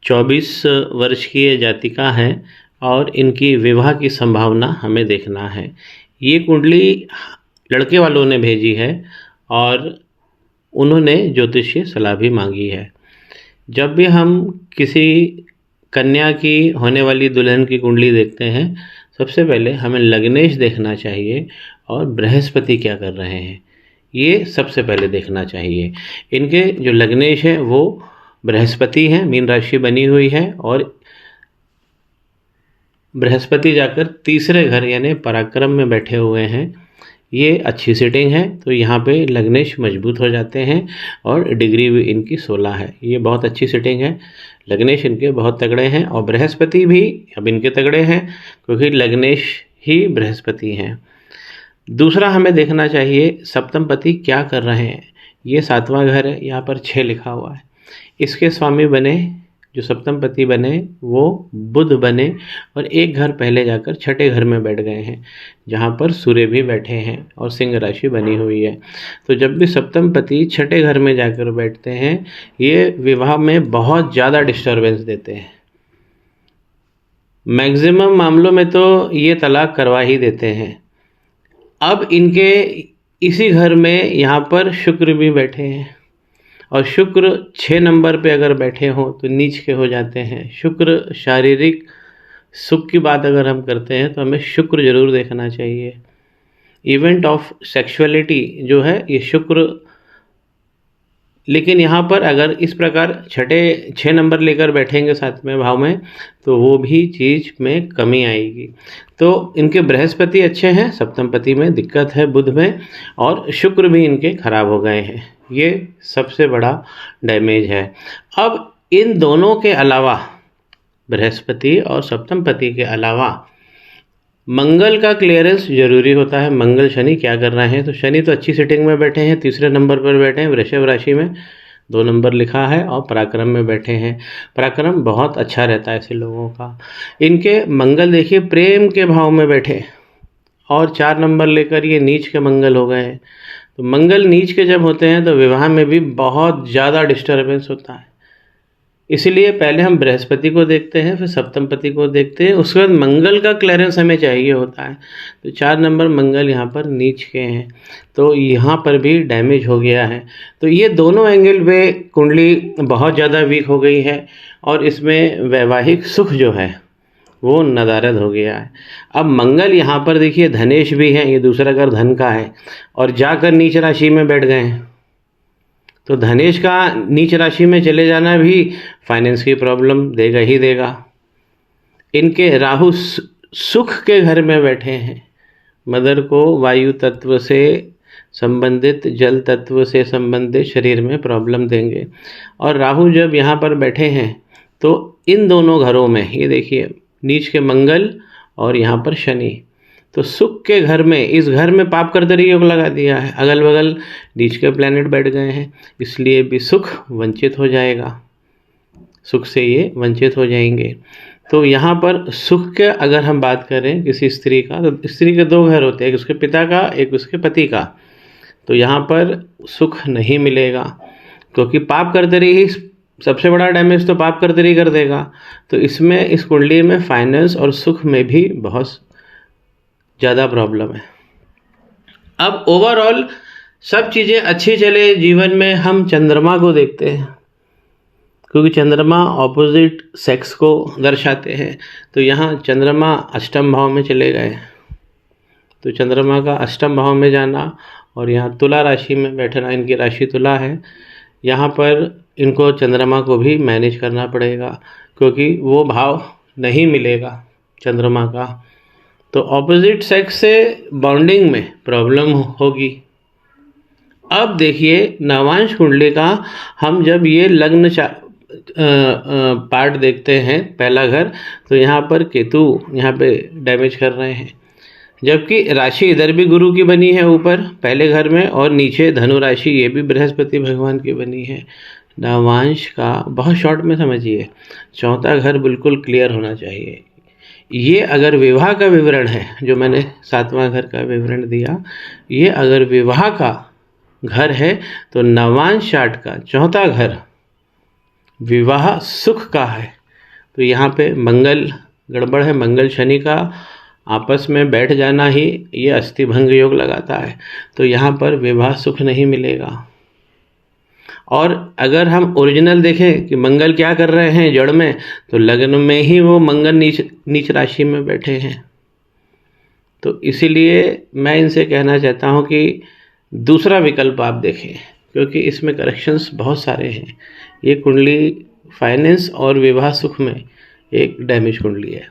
24 वर्ष की ये जातिका है और इनकी विवाह की संभावना हमें देखना है। ये कुंडली लड़के वालों ने भेजी है और उन्होंने ज्योतिषीय सलाह भी मांगी है। जब भी हम किसी कन्या की होने वाली दुल्हन की कुंडली देखते हैं, सबसे पहले हमें लग्नेश देखना चाहिए और बृहस्पति क्या कर रहे हैं, ये सबसे पहले देखना चाहिए। इनके जो लग्नेश है वो बृहस्पति हैं, मीन राशि बनी हुई है और बृहस्पति जाकर तीसरे घर यानी पराक्रम में बैठे हुए हैं। ये अच्छी सेटिंग है, तो यहाँ पे लग्नेश मजबूत हो जाते हैं और डिग्री भी इनकी 16 है। ये बहुत अच्छी सेटिंग है, लग्नेश इनके बहुत तगड़े हैं और बृहस्पति भी अब इनके तगड़े हैं क्योंकि लग्नेश ही बृहस्पति हैं। दूसरा हमें देखना चाहिए सप्तमपति क्या कर रहे हैं। ये 7वां घर है, यहाँ पर 6 लिखा हुआ है। इसके स्वामी बने, जो सप्तमपति बने वो बुध बने और एक घर पहले जाकर छठे घर में बैठ गए हैं जहाँ पर सूर्य भी बैठे हैं और सिंह राशि बनी हुई है। तो जब भी सप्तमपति छठे घर में जाकर बैठते हैं, ये विवाह में बहुत ज़्यादा डिस्टर्बेंस देते हैं। मैक्सिमम मामलों में तो ये तलाक करवा ही देते हैं। अब इनके इसी घर में यहाँ पर शुक्र भी बैठे हैं और शुक्र 6 नंबर पे अगर बैठे हों तो नीच के हो जाते हैं। शुक्र शारीरिक सुख की बात अगर हम करते हैं तो हमें शुक्र जरूर देखना चाहिए। इवेंट ऑफ सेक्सुअलिटी जो है ये शुक्र, लेकिन यहाँ पर अगर इस प्रकार 6 नंबर लेकर बैठेंगे 7वें भाव में तो वो भी चीज़ में कमी आएगी। तो इनके बृहस्पति अच्छे हैं, सप्तमपति में दिक्कत है बुध में, और शुक्र भी इनके खराब हो गए हैं। ये सबसे बड़ा डैमेज है। अब इन दोनों के अलावा, बृहस्पति और सप्तमपति के अलावा, मंगल का क्लियरेंस जरूरी होता है। मंगल शनि क्या कर रहे हैं, तो शनि तो अच्छी सेटिंग में बैठे हैं, तीसरे नंबर पर बैठे हैं, वृषभ राशि में 2 नंबर लिखा है और पराक्रम में बैठे हैं। पराक्रम बहुत अच्छा रहता है ऐसे लोगों का। इनके मंगल देखिए प्रेम के भाव में बैठे और 4 नंबर लेकर ये नीच के मंगल हो गए हैं। तो मंगल नीच के जब होते हैं तो विवाह में भी बहुत ज़्यादा डिस्टर्बेंस होता है। इसीलिए पहले हम बृहस्पति को देखते हैं, फिर सप्तमपति को देखते हैं, उसके बाद मंगल का क्लियरेंस हमें चाहिए होता है। तो 4 नंबर मंगल यहाँ पर नीच के हैं, तो यहाँ पर भी डैमेज हो गया है। तो ये दोनों एंगल पे कुंडली बहुत ज़्यादा वीक हो गई है और इसमें वैवाहिक सुख जो है वो नदारद हो गया है। अब मंगल यहाँ पर देखिए धनेश भी है, ये दूसरा घर धन का है और जाकर नीच राशि में बैठ गए हैं। तो धनेश का नीच राशि में चले जाना भी फाइनेंस की प्रॉब्लम देगा ही देगा। इनके राहु सुख के घर में बैठे हैं। मदर को वायु तत्व से संबंधित, जल तत्व से संबंधित शरीर में प्रॉब्लम देंगे। और राहु जब यहाँ पर बैठे हैं तो इन दोनों घरों में, ये देखिए नीच के मंगल और यहाँ पर शनि, तो सुख के घर में, इस घर में पाप कर्तरी योग लगा दिया है। अगल बगल नीच के प्लैनेट बैठ गए हैं, इसलिए भी सुख वंचित हो जाएगा, सुख से ये वंचित हो जाएंगे। तो यहाँ पर सुख के अगर हम बात करें किसी स्त्री का, तो स्त्री के 2 घर होते हैं, एक उसके पिता का, एक उसके पति का। तो यहाँ पर सुख नहीं मिलेगा क्योंकि पाप कर्तरी ही सबसे बड़ा डैमेज तो पाप कर्तरी कर देगा। तो इसमें, इस कुंडली में फाइनेंस और सुख में भी बहुत ज़्यादा प्रॉब्लम है। अब ओवरऑल सब चीज़ें अच्छी चले जीवन में, हम चंद्रमा को देखते हैं क्योंकि चंद्रमा ऑपोजिट सेक्स को दर्शाते हैं। तो यहाँ चंद्रमा अष्टम भाव में चले गए, तो चंद्रमा का अष्टम भाव में जाना और यहाँ तुला राशि में बैठना, इनकी राशि तुला है, यहाँ पर इनको चंद्रमा को भी मैनेज करना पड़ेगा क्योंकि वो भाव नहीं मिलेगा चंद्रमा का। तो ऑपोजिट सेक्स से बॉन्डिंग में प्रॉब्लम होगी। अब देखिए नवांश कुंडली का हम जब ये लग्न पार्ट देखते हैं, पहला घर, तो यहाँ पर केतु यहाँ पे डैमेज कर रहे हैं, जबकि राशि इधर भी गुरु की बनी है ऊपर पहले घर में, और नीचे धनु राशि ये भी बृहस्पति भगवान की बनी है। नवांश का बहुत शॉर्ट में समझिए, 4था घर बिल्कुल क्लियर होना चाहिए। ये अगर विवाह का विवरण है, जो मैंने 7वां घर का विवरण दिया, ये अगर विवाह का घर है तो नवांश चार्ट का 4था घर विवाह सुख का है। तो यहाँ पे मंगल गड़बड़ है, मंगल शनि का आपस में बैठ जाना ही ये अस्थिभंग योग लगाता है। तो यहाँ पर विवाह सुख नहीं मिलेगा। और अगर हम ओरिजिनल देखें कि मंगल क्या कर रहे हैं जड़ में, तो लग्न में ही वो मंगल नीच राशि में बैठे हैं। तो इसीलिए मैं इनसे कहना चाहता हूँ कि दूसरा विकल्प आप देखें, क्योंकि इसमें करेक्शंस बहुत सारे हैं। ये कुंडली फाइनेंस और विवाह सुख में एक डैमेज कुंडली है।